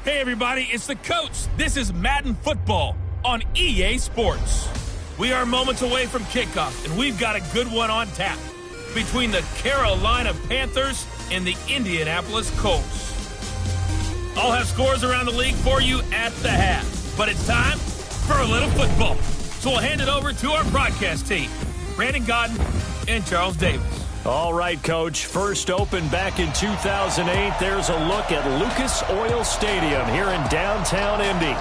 Hey everybody, it's the Colts. This is Madden Football on EA Sports. We are moments away from kickoff, and we've got a good one on tap between the Carolina Panthers and the Indianapolis Colts. I'll have scores around the league for you at the half, but it's time for a little football. So we'll hand it over to our broadcast team, Brandon Godden and Charles Davis. All right, Coach. First opened back in 2008. There's a look at Lucas Oil Stadium here in downtown Indy.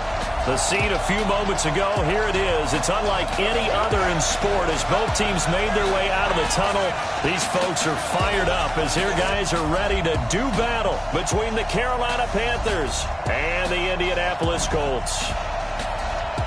The scene a few moments ago, here it is. It's unlike any other in sport as both teams made their way out of the tunnel. These folks are fired up as their guys are ready to do battle between the Carolina Panthers and the Indianapolis Colts.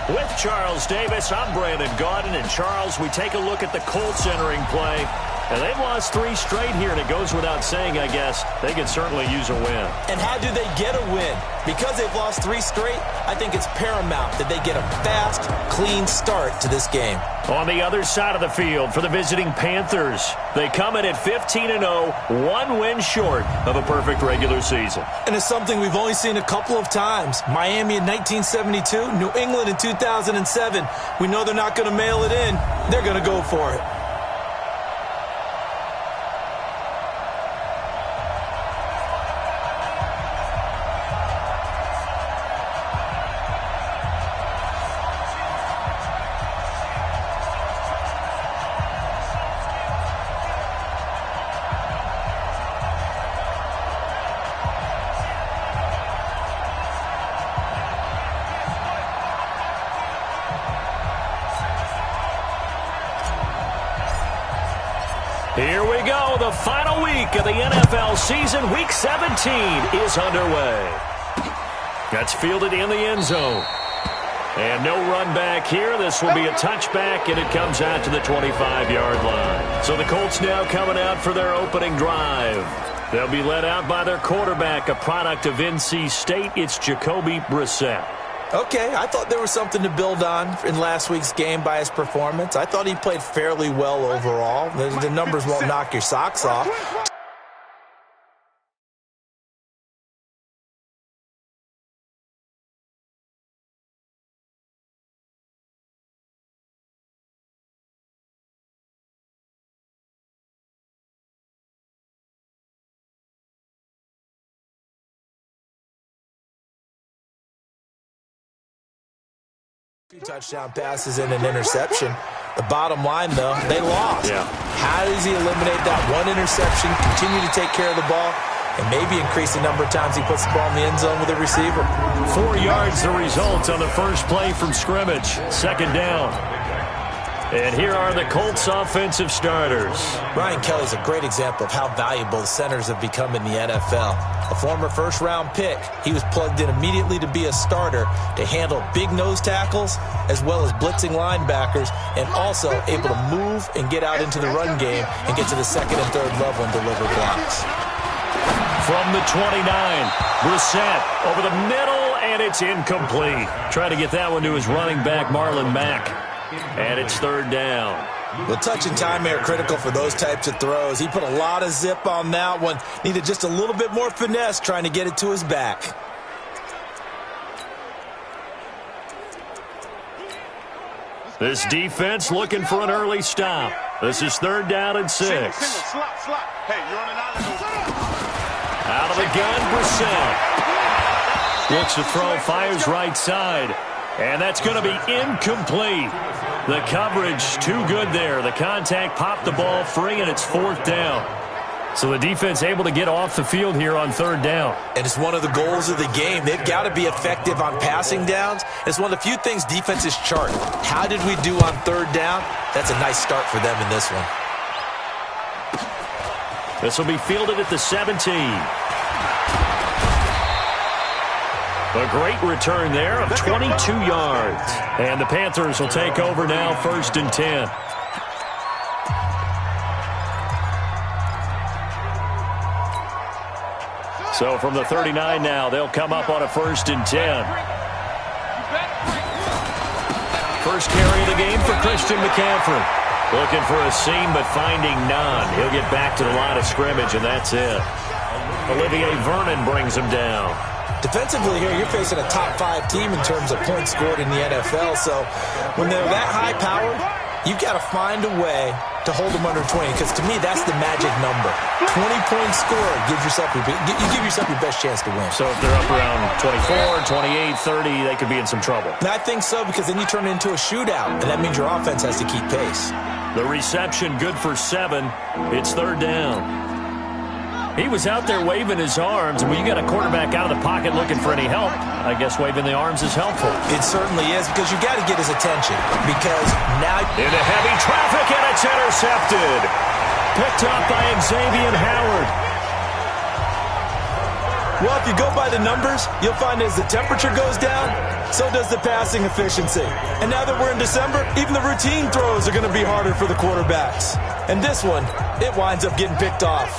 With Charles Davis, I'm Brandon Gaudin. And Charles, we take a look at the Colts entering play. And they've lost 3 straight here, and it goes without saying, I guess, they could certainly use a win. And how do they get a win? Because they've lost 3 straight, I think it's paramount that they get a fast, clean start to this game. On the other side of the field for the visiting Panthers, they come in at 15-0, 1 win short of a perfect regular season. And it's something we've only seen a couple of times. Miami in 1972, New England in 2007. We know they're not going to mail it in. They're going to go for it. Here we go. The final week of the NFL season. Week 17 is underway. That's fielded in the end zone. And no run back here. This will be a touchback, and it comes out to the 25-yard line. So the Colts now coming out for their opening drive. They'll be led out by their quarterback, a product of NC State. It's Jacoby Brissett. Okay, I thought there was something to build on in last week's game by his performance. I thought he played fairly well overall. The numbers won't knock your socks off. Two touchdown passes and an interception. The bottom line, though, they lost. Yeah. How does he eliminate that one interception, continue to take care of the ball, and maybe increase the number of times he puts the ball in the end zone with a receiver? 4 yards the result on the first play from scrimmage. Second down. And here are the Colts offensive starters. Ryan Kelly's a great example of how valuable the centers have become in the NFL. A former first-round pick, he was plugged in immediately to be a starter to handle big nose tackles as well as blitzing linebackers, and also able to move and get out into the run game and get to the second and third level and deliver blocks. From the 29, Brissett over the middle, and it's incomplete. Trying to get that one to his running back, Marlon Mack. And it's third down. Well, touch and time are critical for those types of throws. He put a lot of zip on that one. Needed just a little bit more finesse trying to get it to his back. This defense looking for an early stop. This is third down and 6. Out of the gun, Brissett. Looks to throw, fires right side. And that's going to be incomplete. The coverage too good there. The contact popped the ball free, and it's fourth down. So the defense able to get off the field here on third down. And it's one of the goals of the game. They've got to be effective on passing downs. It's one of the few things defenses chart. How did we do on third down? That's a nice start for them in this one. This will be fielded at the 17. A great return there of 22 yards. And the Panthers will take over now, first and 10. So from the 39 now, they'll come up on a first and 10. First carry of the game for Christian McCaffrey. Looking for a seam, but finding none. He'll get back to the line of scrimmage, and that's it. Olivier Vernon brings him down. Defensively here, you're facing a top 5 team in terms of points scored in the NFL. So when they're that high-powered, you've got to find a way to hold them under 20, because to me, that's the magic number. 20-point score gives yourself you give yourself your best chance to win. So if they're up around 24, 28, 30, they could be in some trouble. And I think so, because then you turn it into a shootout, and that means your offense has to keep pace. The reception good for 7. It's third down. He was out there waving his arms, and when you got a quarterback out of the pocket looking for any help, I guess waving the arms is helpful. It certainly is, because you got to get his attention, because now into heavy traffic, and it's intercepted. Picked up by Xavier Howard. Well, if you go by the numbers, you'll find as the temperature goes down, so does the passing efficiency. And now that we're in December, even the routine throws are going to be harder for the quarterbacks. And this one, it winds up getting picked off.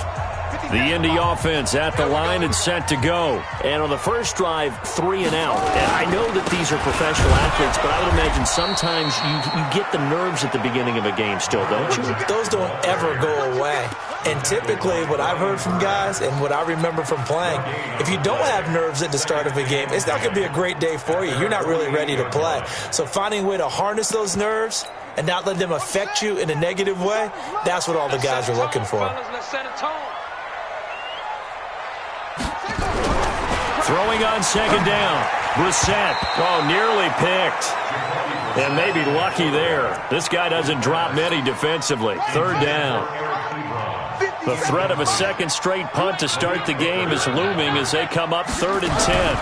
The Indy offense at the line and set to go. And on the first drive, 3 and out. And I know that these are professional athletes, but I would imagine sometimes you get the nerves at the beginning of a game still, don't you? Those don't ever go away. And typically what I've heard from guys and what I remember from playing, if you don't have nerves at the start of a game, it's not going to be a great day for you. You're not really ready to play. So finding a way to harness those nerves and not let them affect you in a negative way, that's what all the guys are looking for. Throwing on second down. Brissett. Oh, nearly picked. And maybe lucky there. This guy doesn't drop many defensively. Third down. The threat of a second straight punt to start the game is looming as they come up 3rd and 10.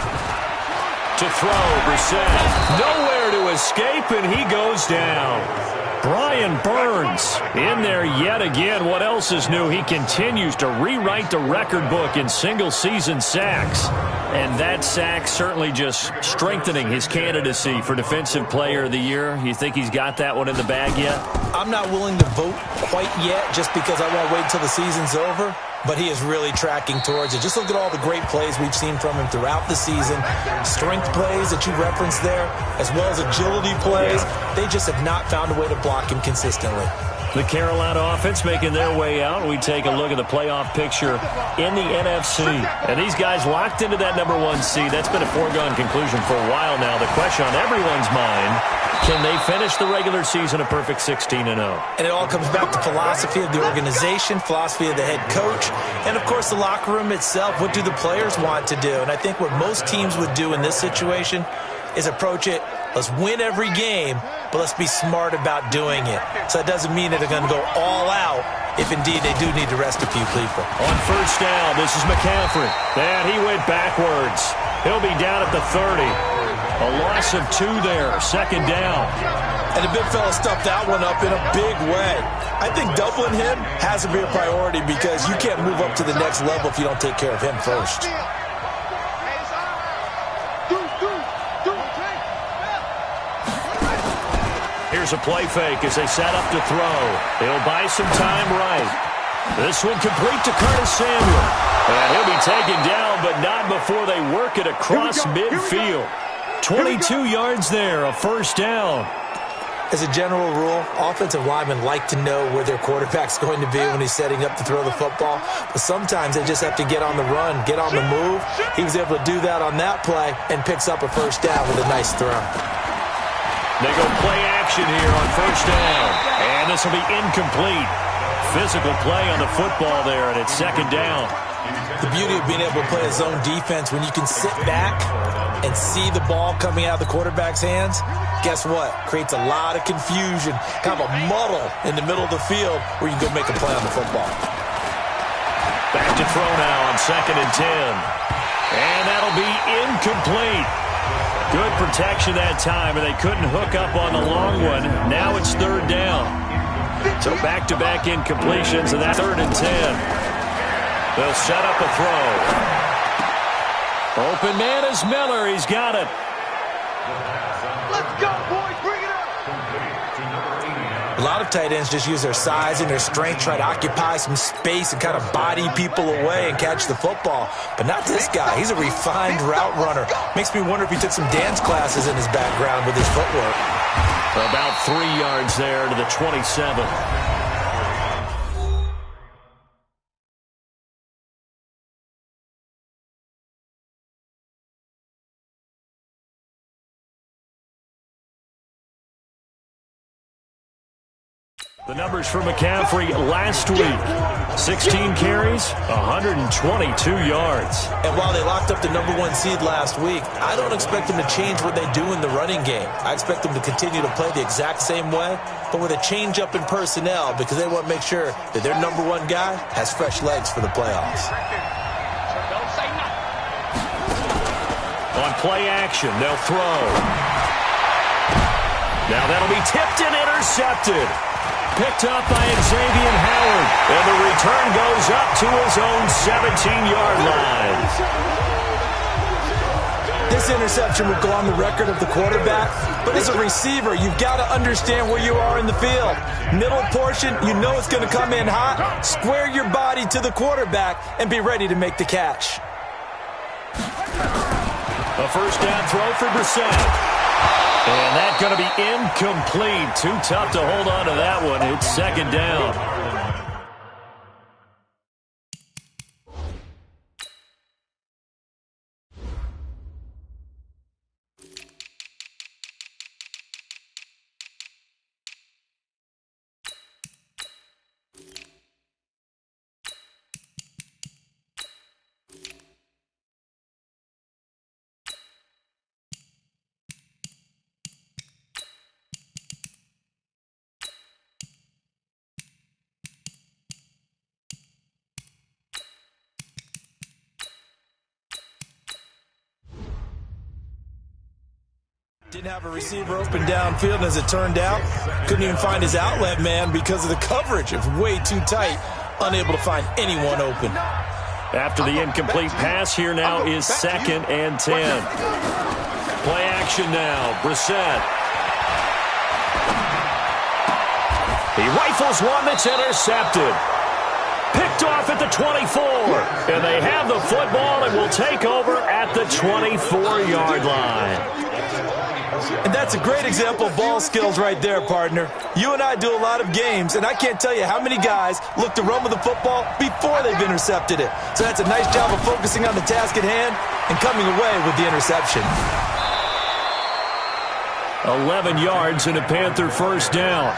To throw, Brissett. Nowhere to escape, and he goes down. Brian Burns in there yet again. What else is new? He continues to rewrite the record book in single-season sacks. And that sack certainly just strengthening his candidacy for Defensive Player of the Year. You think he's got that one in the bag yet? I'm not willing to vote quite yet just because I won't wait until the season's over. But he is really tracking towards it. Just look at all the great plays we've seen from him throughout the season. Strength plays that you referenced there, as well as agility plays. They just have not found a way to block him consistently. The Carolina offense making their way out. We take a look at the playoff picture in the NFC. And these guys locked into that number 1 seed. That's been a foregone conclusion for a while now. The question on everyone's mind, can they finish the regular season a perfect 16-0? And it all comes back to philosophy of the organization, philosophy of the head coach, and, of course, the locker room itself. What do the players want to do? And I think what most teams would do in this situation is approach it, let's win every game, but let's be smart about doing it. So that doesn't mean that they're going to go all out if indeed they do need to rest a few people. On first down, this is McCaffrey. And he went backwards. He'll be down at the 30. A loss of 2 there, second down. And the big fella stuffed that one up in a big way. I think doubling him has to be a priority because you can't move up to the next level if you don't take care of him first. Here's a play fake as they set up to throw. He'll buy some time right. This one complete to Curtis Samuel. And he'll be taken down, but not before they work it across midfield. 22 yards there, a first down. As a general rule, offensive linemen like to know where their quarterback's going to be when he's setting up to throw the football. But sometimes they just have to get on the run, get on the move. He was able to do that on that play and picks up a first down with a nice throw. They go play action here on first down. And this will be incomplete. Physical play on the football there, and it's second down. The beauty of being able to play a zone defense when you can sit back and see the ball coming out of the quarterback's hands, guess what? Creates a lot of confusion, kind of a muddle in the middle of the field where you can go make a play on the football. Back to throw now on 2nd and 10. And that'll be incomplete. Good protection that time, and they couldn't hook up on the long one. Now it's 3rd down. So back-to-back incompletions, and that's 3rd and 10. They'll set up a throw. Open man is Miller. He's got it. Let's go, boys. Bring it up. A lot of tight ends just use their size and their strength, try to occupy some space and kind of body people away and catch the football. But not this guy. He's a refined route runner. Makes me wonder if he took some dance classes in his background with his footwork. About 3 yards there to the 27. The numbers for McCaffrey last week: 16 carries, 122 yards. And while they locked up the #1 seed last week, I don't expect them to change what they do in the running game. I expect them to continue to play the exact same way, but with a change up in personnel because they want to make sure that their #1 guy has fresh legs for the playoffs. On play action, they'll throw. Now that'll be tipped and intercepted. Picked up by Xavier Howard. And the return goes up to his own 17-yard line. This interception would go on the record of the quarterback, but as a receiver, you've got to understand where you are in the field. Middle portion, you know it's going to come in hot. Square your body to the quarterback and be ready to make the catch. A first down throw for Brissett. And that's going to be incomplete. Too tough to hold on to that one. It's second down. Didn't have a receiver open downfield, and as it turned out, couldn't even find his outlet man because of the coverage. It was way too tight, unable to find anyone open. After the incomplete pass, here now is 2nd and 10. Play action now, Brissett. He rifles one that's intercepted. Picked off at the 24. And they have the football and will take over at the 24-yard line. And that's a great example of ball skills right there, partner. You and I do a lot of games, and I can't tell you how many guys look to run with the football before they've intercepted it. So that's a nice job of focusing on the task at hand and coming away with the interception. 11 yards and a Panther first down.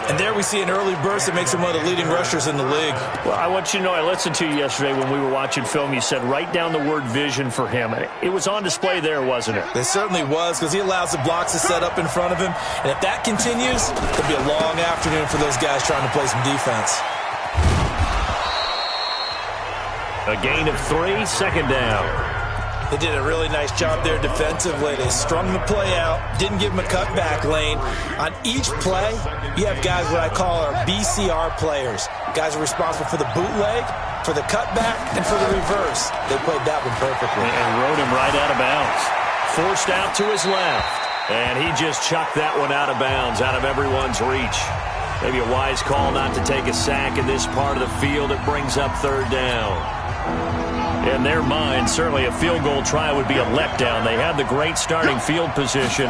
And there we see an early burst that makes him one of the leading rushers in the league. Well, I want you to know, I listened to you yesterday when we were watching film. You said write down the word vision for him. It was on display there, wasn't it? It certainly was, because he allows the blocks to set up in front of him. And if that continues, it'll be a long afternoon for those guys trying to play some defense. A gain of 3, second down. They did a really nice job there defensively. They strung the play out, didn't give him a cutback lane. On each play, you have guys what I call our BCR players. Guys are responsible for the bootleg, for the cutback, and for the reverse. They played that one perfectly. And rode him right out of bounds. Forced out to his left. And he just chucked that one out of bounds, out of everyone's reach. Maybe a wise call not to take a sack in this part of the field. It brings up third down. In their mind, certainly a field goal try would be a letdown. They had the great starting field position,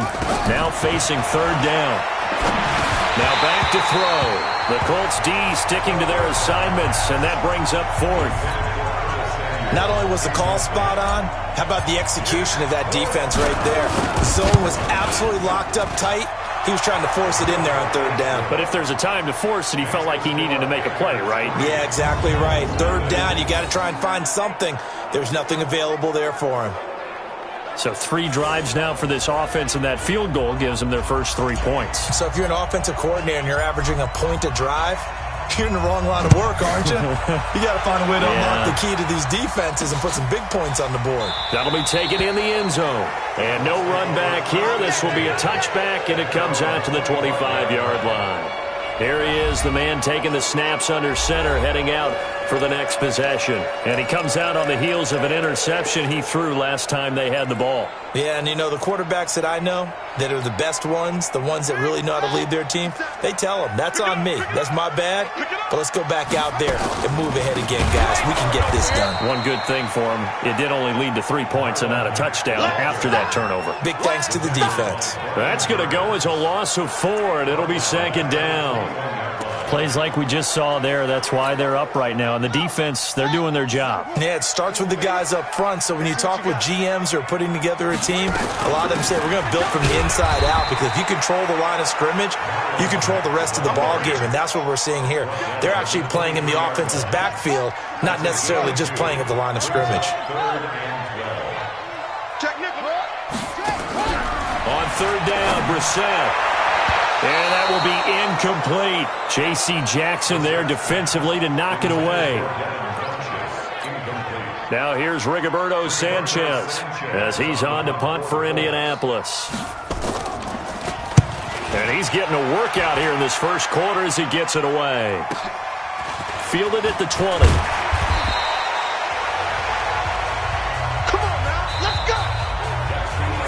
now facing third down. Now back to throw. The Colts D sticking to their assignments, and that brings up 4th. Not only was the call spot on, how about the execution of that defense right there? The zone was absolutely locked up tight. He was trying to force it in there on third down. But if there's a time to force it, he felt like he needed to make a play, right? Yeah, exactly right. Third down, you got to try and find something. There's nothing available there for him. So 3 drives now for this offense, and that field goal gives them their first 3 points. So if you're an offensive coordinator and you're averaging a point a drive, you're in the wrong line of work, aren't you? You got to find a way to unlock the key to these defenses and put some big points on the board. That'll be taken in the end zone. And no run back here. This will be a touchback, and it comes out to the 25-yard line. Here he is, the man taking the snaps under center, heading out for the next possession. And he comes out on the heels of an interception he threw last time they had the ball. Yeah, and you know, the quarterbacks that I know that are the best ones, the ones that really know how to lead their team, they tell them, that's on me. That's my bad. But let's go back out there and move ahead again, guys. We can get this done. One good thing for him, it did only lead to 3 points and not a touchdown after that turnover. Big thanks to the defense. That's going to go as a loss of 4, and it'll be second down. Plays like we just saw there, that's why they're up right now. And the defense, they're doing their job. Yeah, it starts with the guys up front. So when you talk with GMs who are putting together a team, a lot of them say we're going to build from the inside out, because if you control the line of scrimmage, you control the rest of the ball game, and that's what we're seeing here. They're actually playing in the offense's backfield, not necessarily just playing at the line of scrimmage. On third down, Brissett. And that will be incomplete. J.C. Jackson there defensively to knock it away. Now here's Rigoberto Sanchez as he's on to punt for Indianapolis. And he's getting a workout here in this first quarter as he gets it away. Fielded at the 20.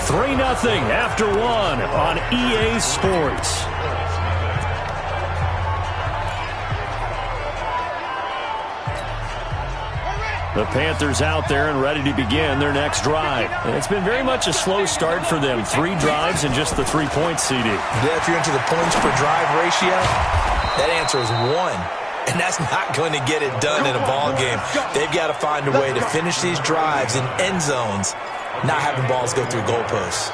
3-0 after one on EA Sports. The Panthers out there and ready to begin their next drive. And it's been very much a slow start for them. 3 drives and just the 3 points, CD. Yeah, if you're into the points per drive ratio, that answer is 1. And that's not going to get it done in a ball game. They've got to find a way to finish these drives in end zones, not having balls go through goalposts.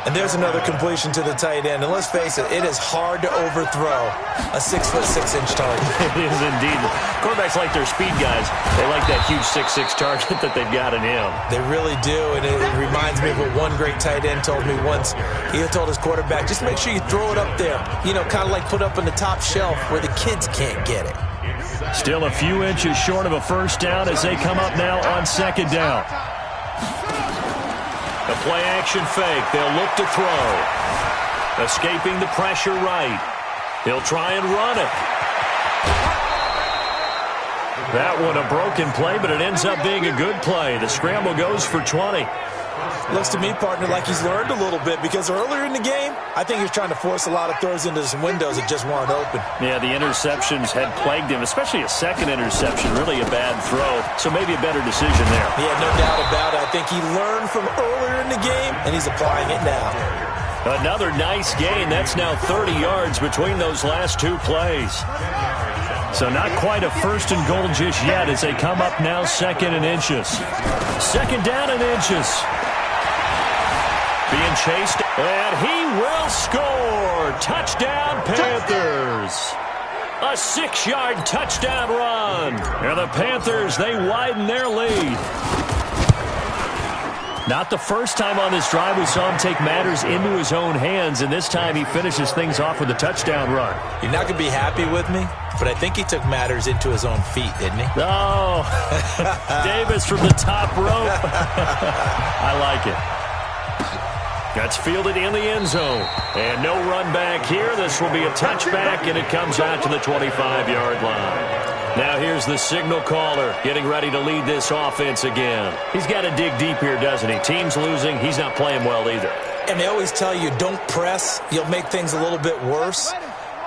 And there's another completion to the tight end. And let's face it, it is hard to overthrow a 6'6" target. It is indeed. Quarterbacks like their speed guys. They like that huge 6'6" target that they've got in him. They really do. And it reminds me of what one great tight end told me once. He told his quarterback, just make sure you throw it up there. You know, kind of like put up on the top shelf where the kids can't get it. Still a few inches short of a first down as they come up now on second down. The play-action fake. They'll look to throw. Escaping the pressure right. He'll try and run it. That one a broken play, but it ends up being a good play. The scramble goes for 20. Looks to me, partner, like he's learned a little bit, because earlier in the game, I think he was trying to force a lot of throws into some windows that just weren't open. Yeah, the interceptions had plagued him, especially a second interception, really a bad throw. So maybe a better decision there. Yeah, no doubt about it. I think he learned from earlier in the game, and he's applying it now. Another nice gain. That's now 30 yards between those last 2 plays. So not quite a first and goal just yet as they come up now second and inches. Second down and inches. Being chased, and he will score. Touchdown, Panthers. A 6-yard touchdown run. And the Panthers, they widen their lead. Not the first time on this drive we saw him take matters into his own hands, and this time he finishes things off with a touchdown run. You're not going to be happy with me, but I think he took matters into his own feet, didn't he? Oh, Davis from the top rope. I like it. That's fielded in the end zone. And no run back here. This will be a touchback, and it comes out to the 25-yard line. Now here's the signal caller getting ready to lead this offense again. He's got to dig deep here, doesn't he? Team's losing. He's not playing well either. And they always tell you, don't press. You'll make things a little bit worse.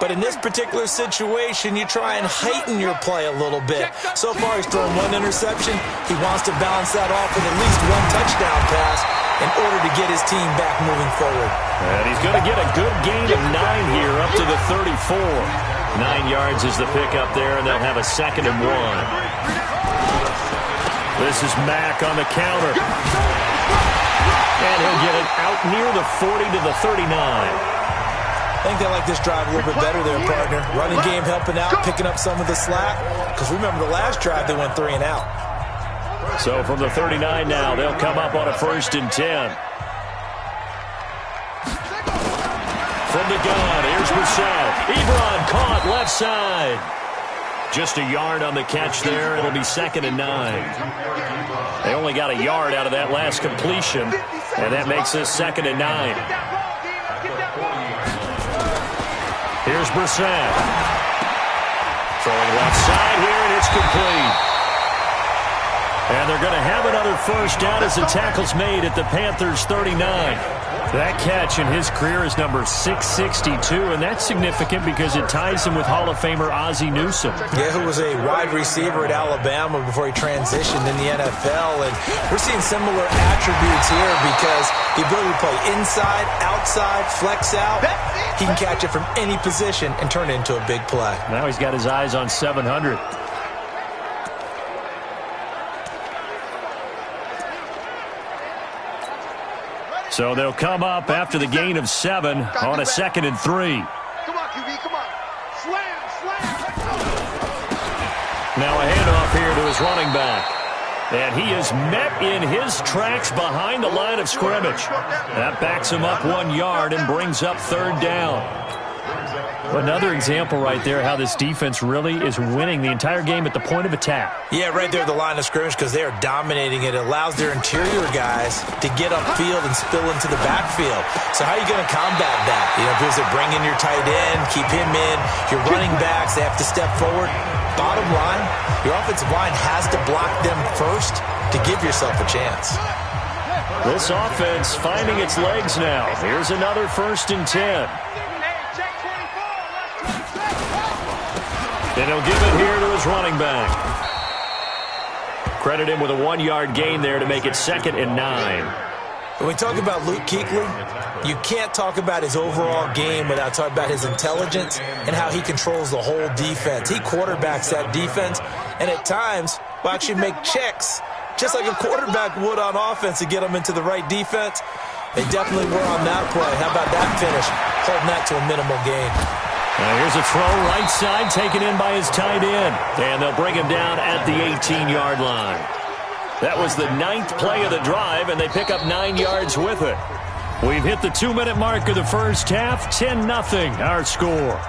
But in this particular situation, you try and heighten your play a little bit. So far, he's thrown 1 interception. He wants to balance that off with at least 1 touchdown pass in order to get his team back moving forward. And he's going to get a good gain of 9 here up to the 34. 9 yards is the pickup there, and they'll have a 2nd and 1. This is Mack on the counter. And he'll get it out near the 40 to the 39. I think they like this drive a little bit better there, partner. Running game helping out, picking up some of the slack. Because remember, the last drive, they went 3 and out. So from the 39 now, they'll come up on a 1st and 10. From the gun, here's Brissett. Ebron caught left side. Just a yard on the catch there. It'll be 2nd and 9. They only got a yard out of that last completion, and that makes this 2nd and 9. Here's Brissett. Throwing left side here, and it's complete. And they're going to have another first down as the tackle's made at the Panthers' 39. That catch in his career is number 662, and that's significant because it ties him with Hall of Famer Ozzie Newsome. Yeah, who was a wide receiver at Alabama before he transitioned in the NFL. And we're seeing similar attributes here because the ability to play inside, outside, flex out. He can catch it from any position and turn it into a big play. Now he's got his eyes on 700. So they'll come up after the gain of 7 on a 2nd and 3. Come on, QB, come on. Slam, slam. Let's go. Now a handoff here to his running back. And he is met in his tracks behind the line of scrimmage. That backs him up 1 yard and brings up 3rd down. Another example right there how this defense really is winning the entire game at the point of attack. Yeah, right there at the line of scrimmage because they are dominating it. It allows their interior guys to get upfield and spill into the backfield. So how are you going to combat that? You know, because they bring in your tight end, keep him in. Your running backs, they have to step forward. Bottom line, your offensive line has to block them first to give yourself a chance. This offense finding its legs now. Here's another 1st and 10. And he'll give it here to his running back. Credit him with a 1-yard gain there to make it 2nd and 9. When we talk about Luke Kuechly, you can't talk about his overall game without talking about his intelligence and how he controls the whole defense. He quarterbacks that defense, and at times will actually make checks, just like a quarterback would on offense to get them into the right defense. They definitely were on that play. How about that finish? Holding that to a minimal gain. Here's a throw right side taken in by his tight end. And they'll bring him down at the 18-yard line. That was the 9th play of the drive, and they pick up 9 yards with it. We've hit the 2-minute mark of the first half. 10-0 our score.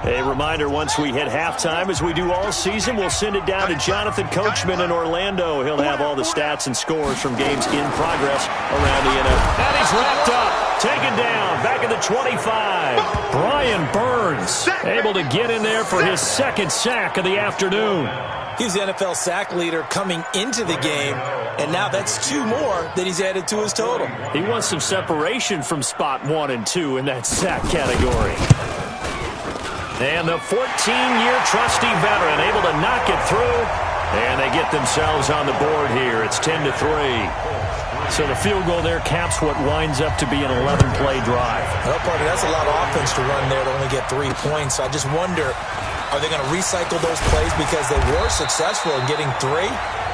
A reminder, once we hit halftime, as we do all season, we'll send it down to Jonathan Coachman in Orlando. He'll have all the stats and scores from games in progress around the NFL. And he's wrapped up, taken down, back at the 25. Brian Burns able to get in there for his 2nd sack of the afternoon. He's the NFL sack leader coming into the game, and now that's 2 more that he's added to his total. He wants some separation from spot 1 and 2 in that sack category. And the 14-year trusty veteran able to knock it through. And they get themselves on the board here. It's 10-3. So the field goal there caps what winds up to be an 11-play drive. Well, Parker, that's a lot of offense to run there to only get 3 points. I just wonder, are they going to recycle those plays because they were successful in getting 3?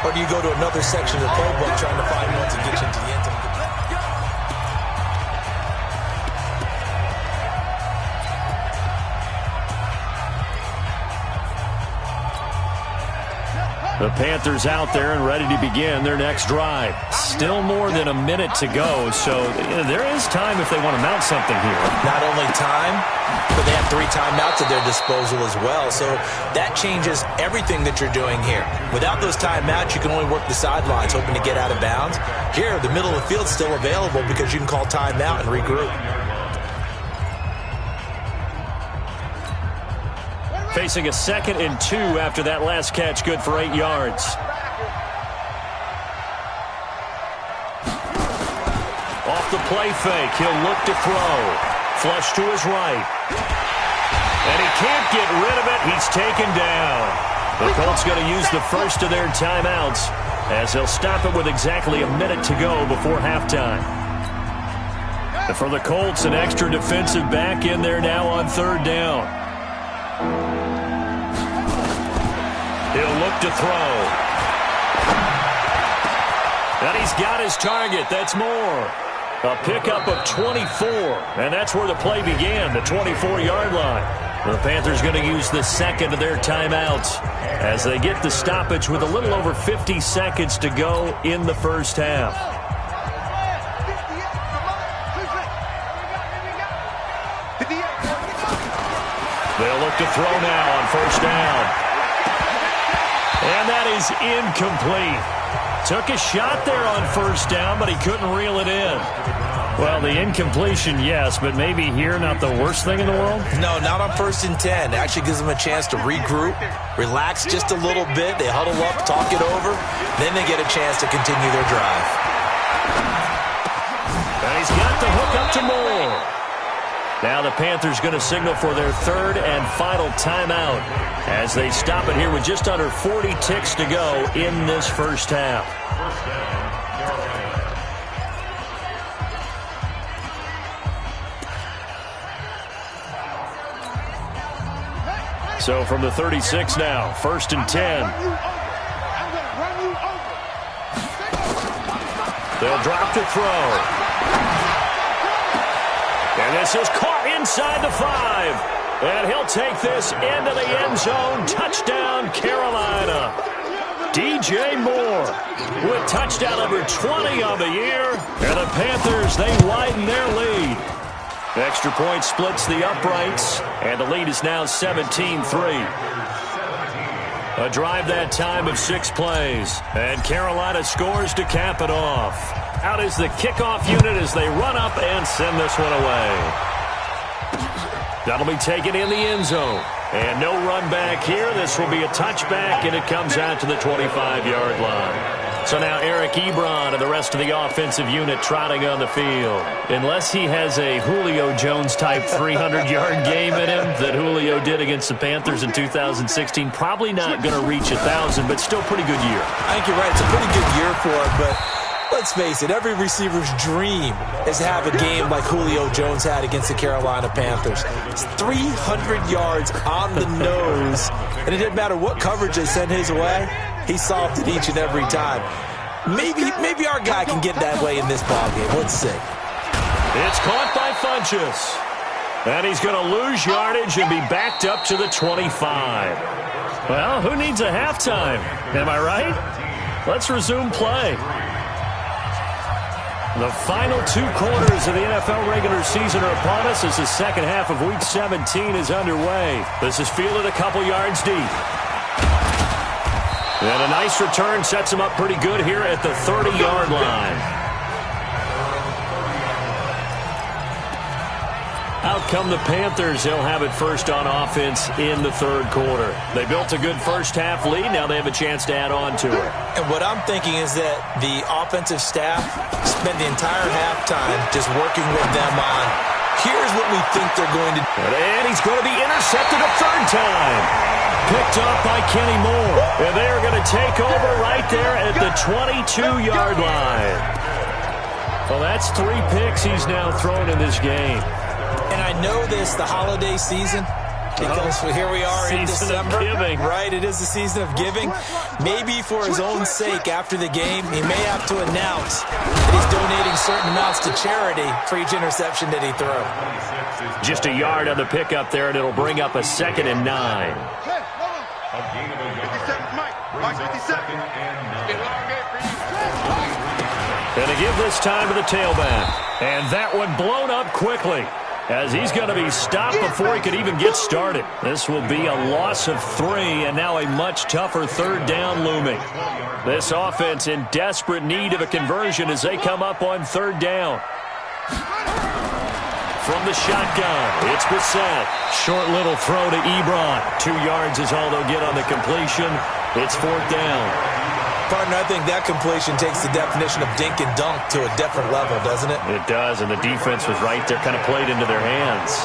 Or do you go to another section of the playbook trying to find one to get you into the end zone? The Panthers out there and ready to begin their next drive. Still more than a minute to go, so there is time if they want to mount something here. Not only time, but they have 3 timeouts at their disposal as well, so that changes everything that you're doing here. Without those timeouts, you can only work the sidelines, hoping to get out of bounds. Here, the middle of the field's still available because you can call timeout and regroup. Facing a 2nd and 2 after that last catch, good for 8 yards. Off the play fake, he'll look to throw. Flush to his right. And he can't get rid of it. He's taken down. The Colts going to use the first of their timeouts as they'll stop it with exactly a minute to go before halftime. And for the Colts, an extra defensive back in there now on 3rd down. He'll look to throw. And he's got his target. That's more. A pickup of 24. And that's where the play began, the 24-yard line. The Panthers going to use the 2nd of their timeouts as they get the stoppage with a little over 50 seconds to go in the first half. They'll look to throw now on 1st down. And that is incomplete. Took a shot there on 1st down, but he couldn't reel it in. Well, the incompletion, yes, but maybe here not the worst thing in the world? No, not on 1st and 10. It actually gives them a chance to regroup, relax just a little bit. They huddle up, talk it over. Then they get a chance to continue their drive. And he's got the hook up to Moore. Now the Panthers going to signal for their third and final timeout as they stop it here with just under 40 ticks to go in this first half. So from the 36 now, 1st and 10. They'll drop to throw. And this is caught inside the 5. And he'll take this into the end zone. Touchdown, Carolina. DJ Moore with touchdown number 20 on the year. And the Panthers, they widen their lead. Extra point splits the uprights, and the lead is now 17-3. A drive that time of 6 plays, and Carolina scores to cap it off. Out is the kickoff unit as they run up and send this one away. That'll be taken in the end zone. And no run back here. This will be a touchback, and it comes out to the 25-yard line. So now Eric Ebron and the rest of the offensive unit trotting on the field. Unless he has a Julio Jones-type 300-yard game in him that Julio did against the Panthers in 2016, probably not going to reach 1,000, but still pretty good year. I think you're right. It's a pretty good year for him, but let's face it, every receiver's dream is to have a game like Julio Jones had against the Carolina Panthers. It's 300 yards on the nose, and it didn't matter what coverage they sent his way. He solved it each and every time. Maybe our guy can get that way in this ballgame. Let's see. It's caught by Funchess. And he's going to lose yardage and be backed up to the 25. Well, who needs a halftime? Am I right? Let's resume play. The final 2 quarters of the NFL regular season are upon us as the second half of Week 17 is underway. This is fielded a couple yards deep. And a nice return sets him up pretty good here at the 30-yard line. Out come the Panthers. They'll have it first on offense in the 3rd quarter. They built a good first half lead. Now they have a chance to add on to it. And what I'm thinking is that the offensive staff spent the entire halftime just working with them on, here's what we think they're going to do. And he's going to be intercepted a 3rd time. Picked off by Kenny Moore. And they are going to take over right there at the 22-yard line. Well, that's 3 picks he's now thrown in this game. And I know this, the holiday season, because here we are in December, right? It is the season of giving. Maybe for his own sake, after the game, he may have to announce that he's donating certain amounts to charity for each interception that he threw. Just a yard on the pickup there, and it'll bring up a 2nd and 9. 57, Mike 57. And they give this time to the tailback. And that one blown up quickly, as he's going to be stopped before he could even get started. This will be a loss of 3, and now a much tougher 3rd down looming. This offense in desperate need of a conversion as they come up on 3rd down. From the shotgun, it's Brissett. Short little throw to Ebron. 2 yards is all they'll get on the completion. It's 4th down. Partner, I think that completion takes the definition of dink and dunk to a different level, doesn't it? It does, and the defense was right there, kind of played into their hands.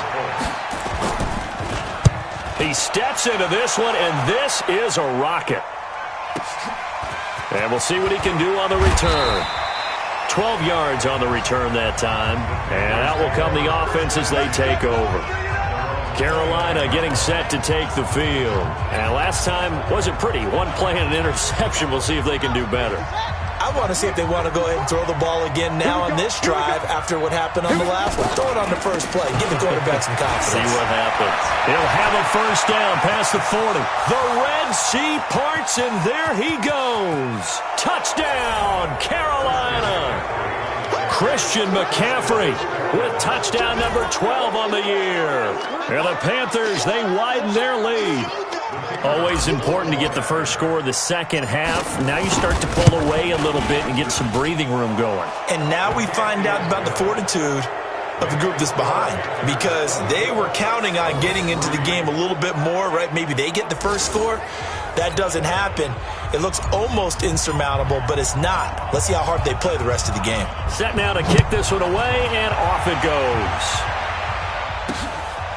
He steps into this one, and this is a rocket. And we'll see what he can do on the return. 12 yards on the return that time. And out will come the offense as they take over. Carolina getting set to take the field. And last time wasn't pretty. 1 play and an interception. We'll see if they can do better. I want to see if they want to go ahead and throw the ball again now on this drive after what happened on the last one. Throw it on the first play. Give the quarterback some confidence. See what happens. He'll have a first down past the 40. The Red Sea parts, and there he goes. Touchdown, Carolina. Christian McCaffrey with touchdown number 12 on the year. And the Panthers, they widen their lead. Always important to get the first score of the second half. Now you start to pull away a little bit and get some breathing room going. And now we find out about the fortitude of the group that's behind, because they were counting on getting into the game a little bit more, right? Maybe they get the first score. That doesn't happen. It looks almost insurmountable, but it's not. Let's see how hard they play the rest of the game. Set now to kick this one away, and off it goes.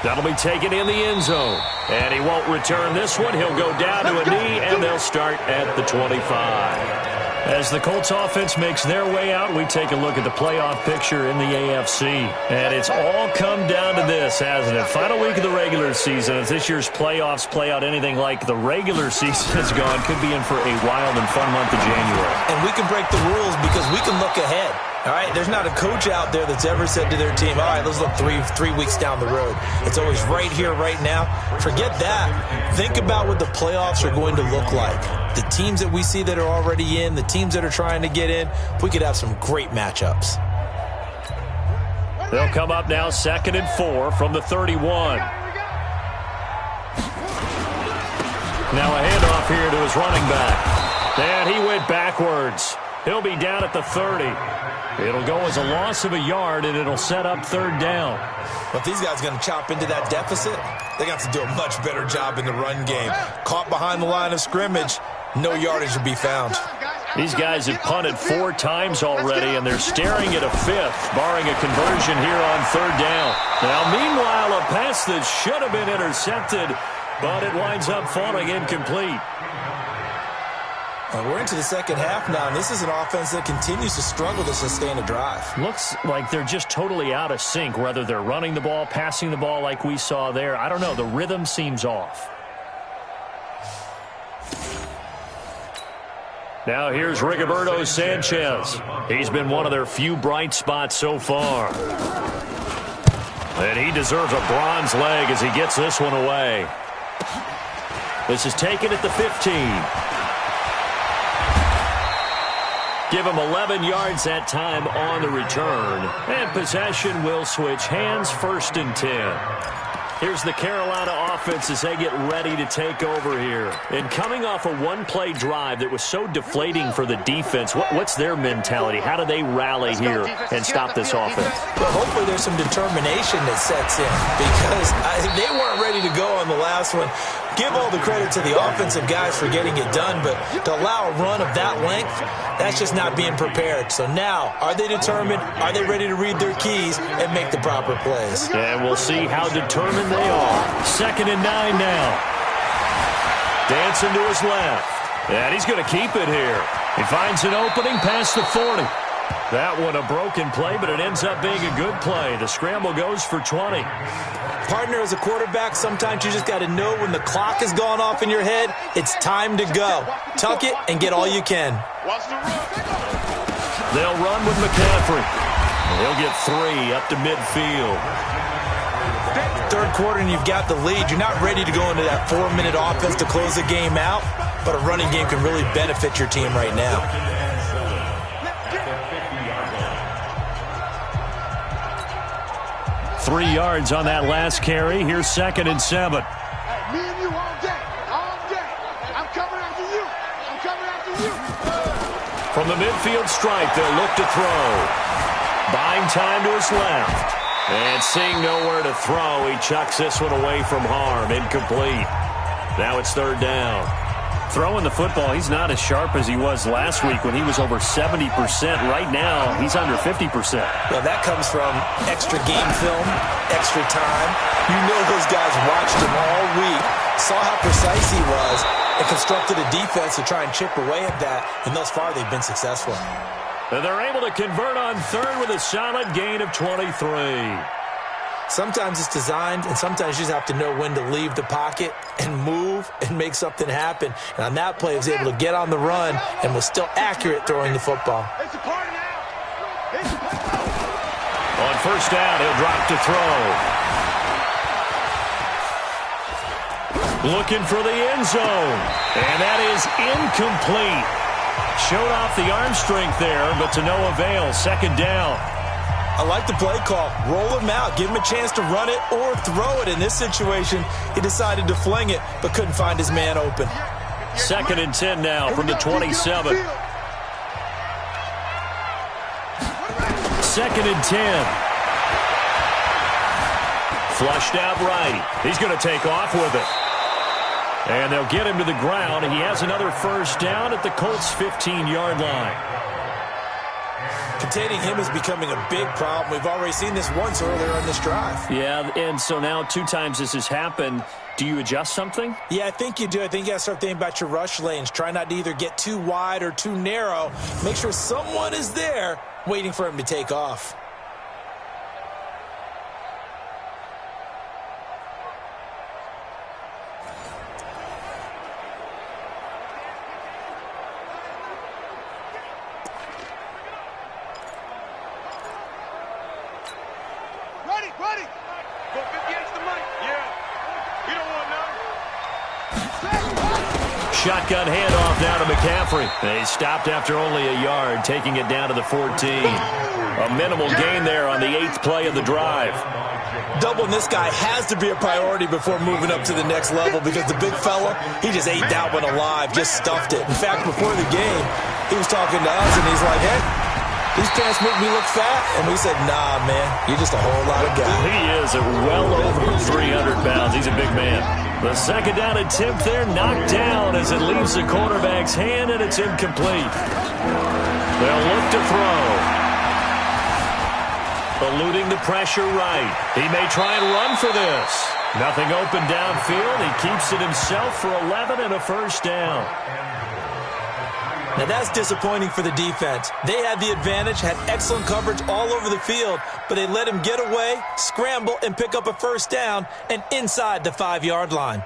That'll be taken in the end zone. And he won't return this one. He'll go down to a knee, and they'll start at the 25. As the Colts offense makes their way out, we take a look at the playoff picture in the AFC. And it's all come down to this, hasn't it? Final week of the regular season. If this year's playoffs play out anything like the regular season has gone, could be in for a wild and fun month of January. And we can break the rules because we can look ahead. All right, there's not a coach out there that's ever said to their team, all right, let's look three weeks down the road. It's always right here, right now. Forget that. Think about what the playoffs are going to look like. The teams that we see that are already in, the teams that are trying to get in, we could have some great matchups. They'll come up now 2nd and 4 from the 31. Now a handoff here to his running back. And he went backwards. He'll be down at the 30. It'll go as a loss of a yard, and it'll set up 3rd down. But these guys are going to chop into that deficit. They got to do a much better job in the run game. Caught behind the line of scrimmage, no yardage to be found. These guys have punted 4 times already, and they're staring at a 5th, barring a conversion here on 3rd down. Now, meanwhile, a pass that should have been intercepted, but it winds up falling incomplete. We're into the second half now, and this is an offense that continues to struggle to sustain a drive. Looks like they're just totally out of sync, whether they're running the ball, passing the ball like we saw there. I don't know. The rhythm seems off. Now here's Rigoberto Sanchez. He's been one of their few bright spots so far. And he deserves a bronze leg as he gets this one away. This is taken at the 15. Give him 11 yards that time on the return. And possession will switch hands, 1st and 10. Here's the Carolina offense as they get ready to take over here. And coming off a one-play drive that was so deflating for the defense, what's their mentality? How do they rally here and stop this offense? Well, hopefully there's some determination that sets in, because they weren't ready to go on the last one. Give all the credit to the offensive guys for getting it done, but to allow a run of that length, that's just not being prepared. So now, are they determined? Are they ready to read their keys and make the proper plays? And we'll see how determined they are. 2nd and 9 now. Dancing to his left. And he's going to keep it here. He finds an opening past the 40. That one a broken play, but it ends up being a good play. The scramble goes for 20. Partner, as a quarterback, sometimes you just got to know when the clock has gone off in your head, it's time to go. Tuck it and get all you can. They'll run with McCaffrey. He'll get 3 up to midfield. 3rd quarter and you've got the lead. You're not ready to go into that 4-minute offense to close the game out, but a running game can really benefit your team right now. Three yards on that last carry. Here's 2nd and 7. Me and you all day. I'm coming after you. From the midfield stripe, they'll look to throw. Buying time to his left. And seeing nowhere to throw, he chucks this one away from harm. Incomplete. Now it's 3rd down. Throwing the football, he's not as sharp as he was last week when he was over 70%. Right now, he's under 50%. Well, that comes from extra game film, extra time. You know those guys watched him all week, saw how precise he was, and constructed a defense to try and chip away at that, and thus far they've been successful. And they're able to convert on 3rd with a solid gain of 23. Sometimes it's designed, and sometimes you just have to know when to leave the pocket and move and make something happen. And on that play, he was able to get on the run and was still accurate throwing the football. On 1st down, he'll drop to throw. Looking for the end zone. And that is incomplete. Showed off the arm strength there, but to no avail. 2nd down. I like the play call. Roll him out. Give him a chance to run it or throw it. In this situation, he decided to fling it, but couldn't find his man open. 2nd and 10 now from the 27. 2nd and 10. Flushed out right. He's going to take off with it. And they'll get him to the ground. He has another first down at the Colts' 15-yard line. Containing him is becoming a big problem. We've already seen this once earlier in this drive. Yeah, and so now 2 times this has happened. Do you adjust something? Yeah, I think you do. I think you got to start thinking about your rush lanes. Try not to either get too wide or too narrow. Make sure someone is there waiting for him to take off. Ready. Go 50 extra money. Yeah. You don't want none. Shotgun handoff now to McCaffrey. They stopped after only a yard, taking it down to the 14. A minimal gain there on the 8th play of the drive. Doubling this guy has to be a priority before moving up to the next level because the big fella, he just ate that one alive, just stuffed it. In fact, before the game, he was talking to us, and he's like, hey, these pants make me look fat. And we said, nah, man, you're just a whole lot of guy. He is at well over 300 pounds. He's a big man. The 2nd down attempt there knocked down as it leaves the quarterback's hand, and it's incomplete. They'll look to throw. Eluding the pressure right. He may try and run for this. Nothing open downfield. He keeps it himself for 11 and a first down. Now that's disappointing for the defense. They had the advantage, had excellent coverage all over the field, but they let him get away, scramble, and pick up a first down and inside the 5-yard line.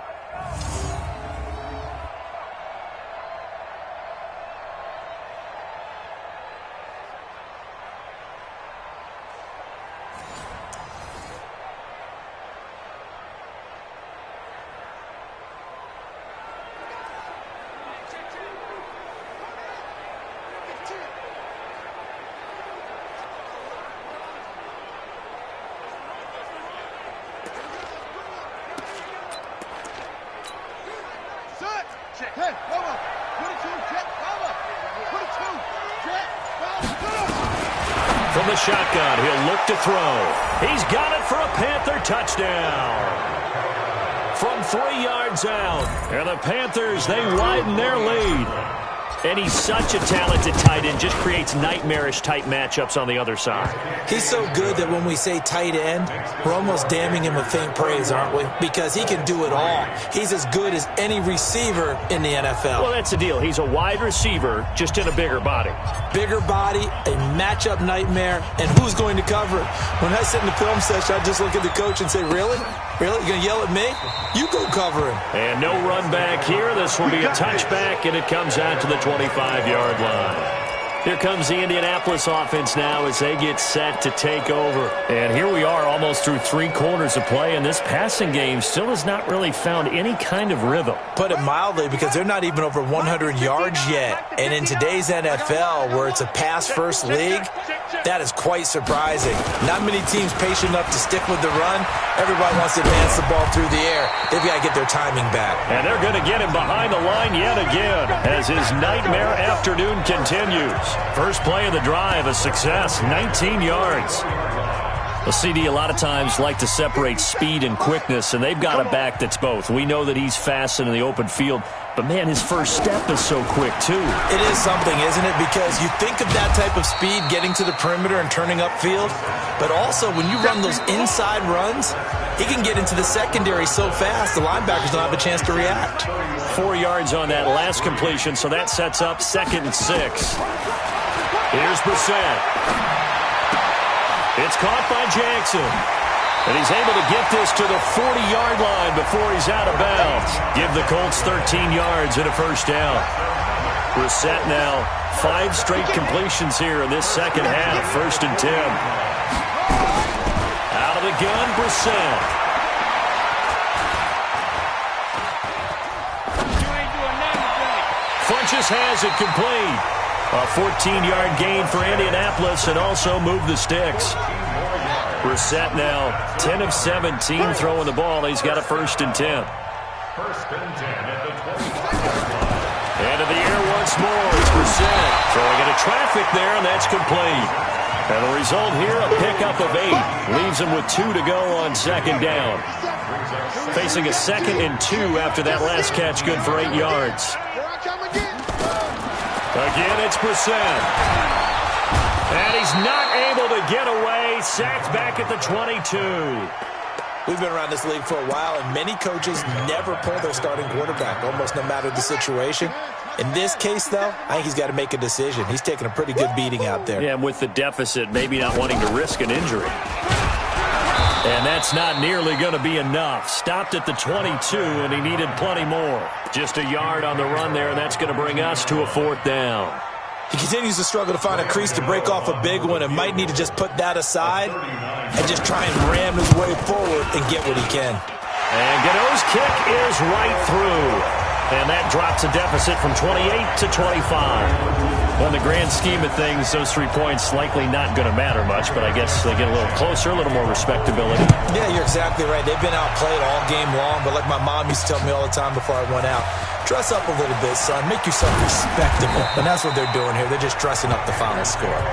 From the shotgun, he'll look to throw. He's got it for a Panther touchdown. From 3 yards out. And the Panthers, they widen their lead. And he's such a talented tight end, just creates nightmarish-type matchups on the other side. He's so good that when we say tight end, we're almost damning him with faint praise, aren't we? Because he can do it all. He's as good as any receiver in the NFL. Well, that's the deal. He's a wide receiver, just in a bigger body. Bigger body, a matchup nightmare, and who's going to cover it? When I sit in the film session, I just look at the coach and say, really? Really? You're going to yell at me? You go cover him. And no run back here. This will be a touchback, and it comes out to the 25-yard line. Here comes the Indianapolis offense now as they get set to take over. And here we are almost through 3 quarters of play, and this passing game still has not really found any kind of rhythm. Put it mildly, because they're not even over 100 yards yet. And in today's NFL, where it's a pass-first league, that is quite surprising. Not many teams patient enough to stick with the run. Everybody wants to advance the ball through the air. They've got to get their timing back. And they're going to get him behind the line yet again as his nightmare afternoon continues. First play of the drive, a success, 19 yards. The CD a lot of times like to separate speed and quickness, and they've got a back that's both. We know that he's fast in the open field, but, man, his first step is so quick, too. It is something, isn't it? Because you think of that type of speed getting to the perimeter and turning upfield, but also when you run those inside runs, he can get into the secondary so fast the linebackers don't have a chance to react. 4 yards on that last completion, so that sets up 2nd and 6. Here's Brissett. It's caught by Jackson. And he's able to get this to the 40-yard line before he's out of bounds. Give the Colts 13 yards and a first down. Brissett now 5 straight completions here in this second half. 1st and 10. Out of the gun, Brissett. Funches has it complete. A 14-yard gain for Indianapolis and also moved the sticks. Brissett now 10 of 17 throwing the ball. He's got a 1st and 10. First and 10 at the 20. Into the air once more. It's Brissett throwing into traffic there, and that's complete. And the result here, a pickup of 8. Leaves him with 2 to go on 2nd down. Facing a 2nd and 2 after that last catch, good for 8 yards. Again, it's Brissett. And he's not able to get away. Sacked back at the 22. We've been around this league for a while, and many coaches never pull their starting quarterback, almost no matter the situation. In this case, though, I think he's got to make a decision. He's taking a pretty good beating out there. Yeah, and with the deficit, maybe not wanting to risk an injury. And that's not nearly going to be enough. Stopped at the 22, and he needed plenty more. Just a yard on the run there, and that's going to bring us to a 4th down. He continues to struggle to find a crease to break off a big one and might need to just put that aside and just try and ram his way forward and get what he can. And Gano's kick is right through. And that drops a deficit from 28 to 25. Well, in the grand scheme of things, those 3 points likely not going to matter much, but I guess they get a little closer, a little more respectability. Yeah, you're exactly right. They've been outplayed all game long, but like my mom used to tell me all the time before I went out, dress up a little bit, son. Make yourself respectable. And that's what they're doing here. They're just dressing up the final score.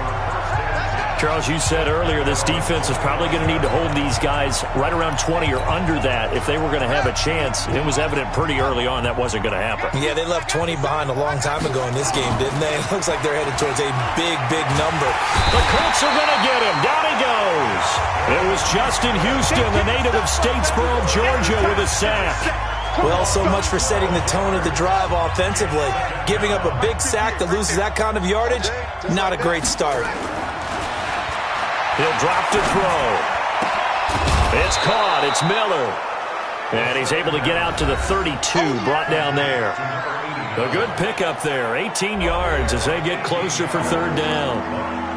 Charles, you said earlier this defense is probably going to need to hold these guys right around 20 or under that if they were going to have a chance. It was evident pretty early on that wasn't going to happen. Yeah, they left 20 behind a long time ago in this game, didn't they? It looks like they're headed towards a big, big number. The Colts are going to get him. Down he goes. It was Justin Houston, the native of Statesboro, Georgia, with a sack. Well, so much for setting the tone of the drive offensively. Giving up a big sack that loses that kind of yardage, not a great start. He'll drop to throw. It's caught. It's Miller. And he's able to get out to the 32, brought down there. A good pickup there. 18 yards as they get closer for 3rd down.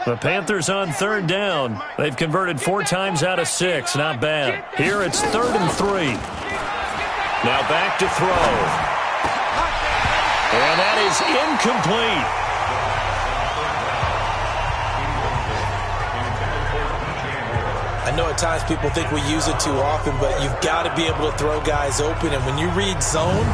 The Panthers on 3rd down. They've converted 4 times out of 6. Not bad. Here it's 3rd and 3. Now back to throw. And that is incomplete. I know at times people think we use it too often, but you've got to be able to throw guys open. And when you read zone,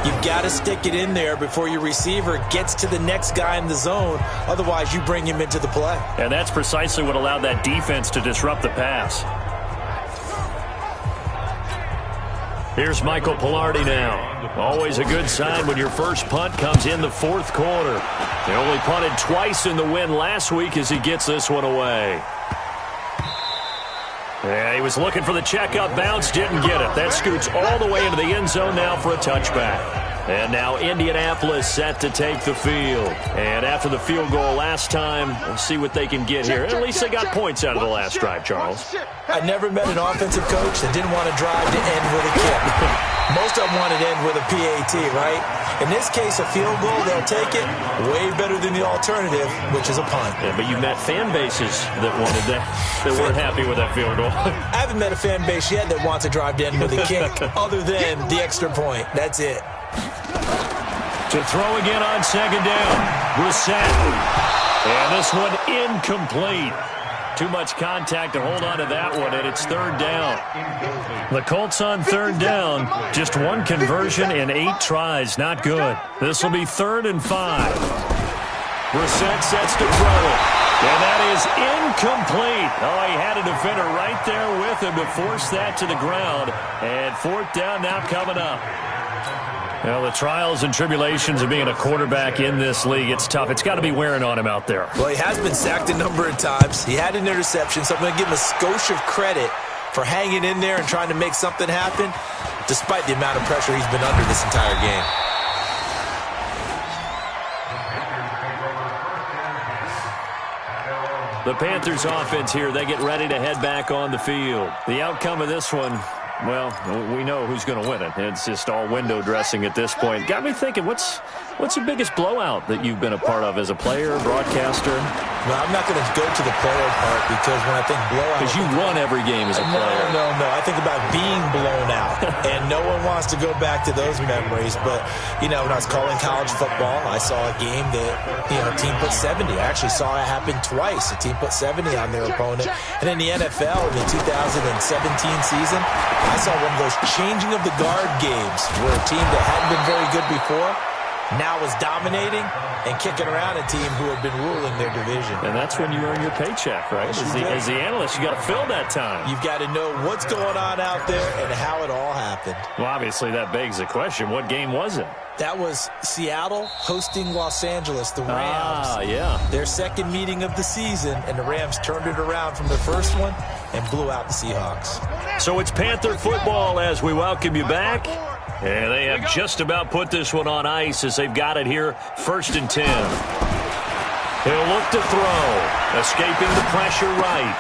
you've got to stick it in there before your receiver gets to the next guy in the zone. Otherwise, you bring him into the play. And that's precisely what allowed that defense to disrupt the pass. Here's Michael Pilardi now. Always a good sign when your first punt comes in the 4th quarter. He only punted twice in the win last week as he gets this one away. Yeah, he was looking for the checkup bounce, didn't get it. That scoots all the way into the end zone now for a touchback. And now Indianapolis set to take the field. And after the field goal last time, we'll see what they can get here. At least they got points out of the last drive, Charles. I never met an offensive coach that didn't want to drive to end with a kick. Most of them wanted to end with a PAT, right? In this case, a field goal, they'll take it way better than the alternative, which is a punt. Yeah, but you've met fan bases that wanted that, that weren't happy with that field goal. I haven't met a fan base yet that wants to drive to end with a kick other than the extra point. That's it. To throw again on 2nd down. Brissett. And this one incomplete. Too much contact to hold on to that one, and it's 3rd down. The Colts on 3rd down. Just 1 conversion in 8 tries. Not good. This will be 3rd and 5. Brissett sets to throw it. And that is incomplete. Oh, he had a defender right there with him to force that to the ground. And 4th down now coming up. Well, the trials and tribulations of being a quarterback in this league, it's tough. It's got to be wearing on him out there. Well, he has been sacked a number of times. He had an interception, so I'm going to give him a skosh of credit for hanging in there and trying to make something happen, despite the amount of pressure he's been under this entire game. The Panthers offense here, they get ready to head back on the field. The outcome of this one, Well, we know who's going to win it. It's just all window dressing at this point. Got me thinking, what's the biggest blowout that you've been a part of as a player, broadcaster? Well, I'm not going to go to the player part because when I think blowout... Because you won every game as a player. No. I think about being blown out, and no one wants to go back to those memories. But, when I was calling college football, I saw a game that, a team put 70. I actually saw it happen twice. A team put 70 on their opponent. And in the NFL, in the 2017 season, I saw one of those changing of the guard games where a team that hadn't been very good before now was dominating and kicking around a team who had been ruling their division. And that's when you earn your paycheck, right? As the analyst, you got to fill that time. You've got to know what's going on out there and how it all happened. Well, obviously, that begs the question, what game was it? That was Seattle hosting Los Angeles, the Rams. Yeah. Their second meeting of the season, and the Rams turned it around from the first one and blew out the Seahawks. So it's Panther football as we welcome you back. And they have just about put this one on ice as they've got it here, 1st and 10. He'll look to throw, escaping the pressure right.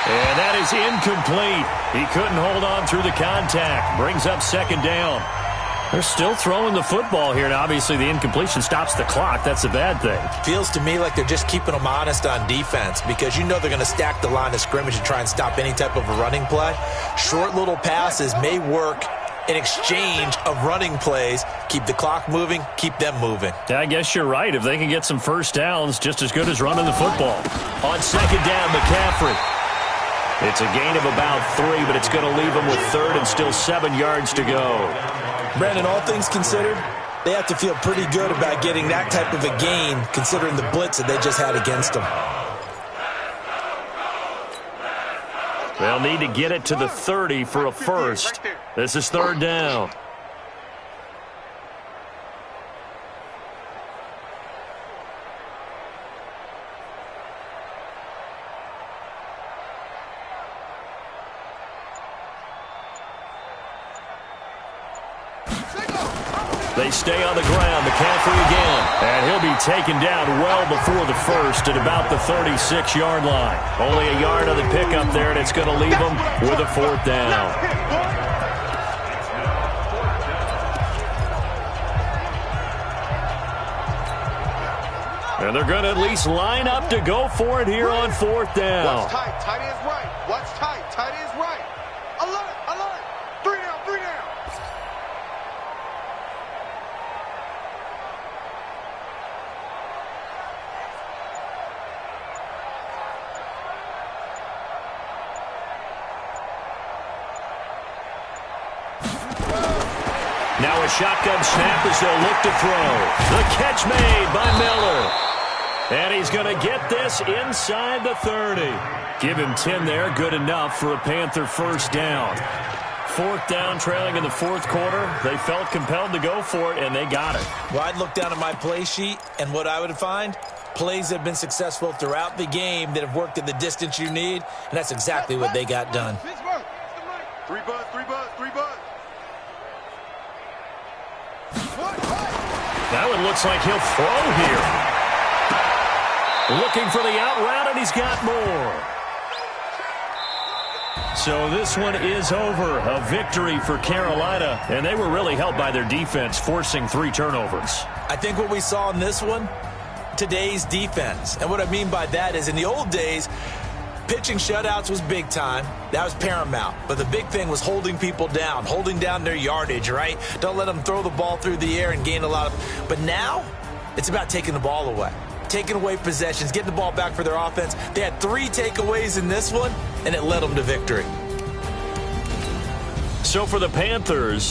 And that is incomplete. He couldn't hold on through the contact. Brings up 2nd down. They're still throwing the football here, and obviously the incompletion stops the clock. That's a bad thing. Feels to me like they're just keeping them honest on defense because they're going to stack the line of scrimmage and try and stop any type of a running play. Short little passes may work in exchange of running plays. Keep the clock moving, keep them moving. Yeah, I guess you're right. If they can get some first downs, just as good as running the football. On 2nd down, McCaffrey. It's a gain of about 3, but it's going to leave them with 3rd and still 7 yards to go. Brandon, all things considered, they have to feel pretty good about getting that type of a gain considering the blitz that they just had against them. They'll need to get it to the 30 for a first. This is 3rd down. They stay on the ground. McCaffrey again. And he'll be taken down well before the first at about the 36-yard line. Only a yard on the pickup there, and it's going to leave them with a 4th down. And they're going to at least line up to go for it here on 4th down. What's tight? Tight is right. What's tight? Tight is right. Alert! 3 down, 3 down. Now a shotgun snap as they'll look to throw. The catch made by Miller. And he's going to get this inside the 30. Give him 10 there. Good enough for a Panther first down. 4th down, trailing in the 4th quarter. They felt compelled to go for it, and they got it. Well, I'd look down at my play sheet, and what I would find, plays that have been successful throughout the game that have worked at the distance you need, and that's exactly what they got done. 3 buzz, 3 buzz, 3 buzz. That one looks like he'll throw here. Looking for the out route, and he's got more. So this one is over. A victory for Carolina, and they were really helped by their defense, forcing 3 turnovers. I think what we saw in this one, today's defense. And what I mean by that is in the old days, pitching shutouts was big time. That was paramount. But the big thing was holding people down, holding down their yardage, right? Don't let them throw the ball through the air and gain a lot of... But now, it's about taking the ball away. Taking away possessions, getting the ball back for their offense. They had 3 takeaways in this one, and it led them to victory. So for the Panthers,